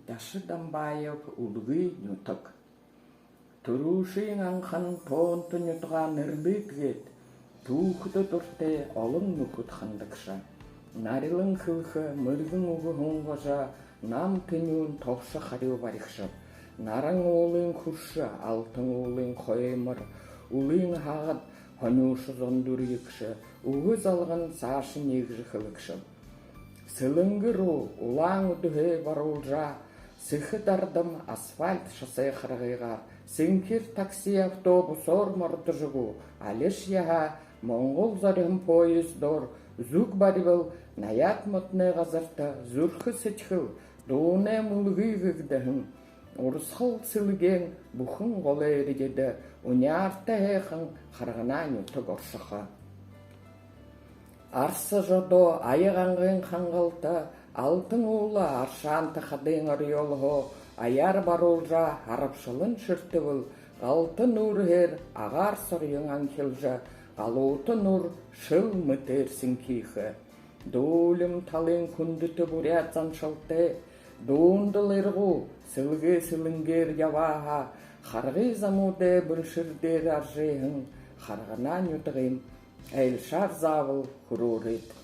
Дашы Дамбаев улгы нюток. Турушин анхан понты нютган нырбытгет. Тухты турте олың нукут хандыкша. Нарилың хылхы мыргын угы хонгожа нам тынюн товшы харю барихшап. Нарың олың хурша, алтын олың хоймыр, улың хағыт хонюшы зондур екші, угыз алған сашы негжі хылыкшап. Сылыңгыру улаң үдіге барулжа, сыхы дардым асфальт шоссе қырғыға, сенкер такси автобус ормарды жүгу, алеш яға Моңғол зарым поездор, зуг барибыл, наят мұтны ғазырта, зүрхі сетхіл, доуне мұлғы ғығдығын. Орысқыл сылген бұхын қолы ерігеді, униарты әйқын қарғынан үтік оршыға. Арсы жодо айығанғын қаңғылты, алтын ұлы аршанты қадың ұрйолғы, аяр барулжа арапшылын шырты бұл, алтын ұрғыр ағар сұрйың анхилжа, Алуты нұр шыл мүтерсін кейхі. Дөлім талын күндіті бұрят заншылты, доундыл ұрғу сылғы сылынгер яваға, қарғы замуды бүлшірдер аржейін, қарғынан үтігін, әйл шар завыл құрурет.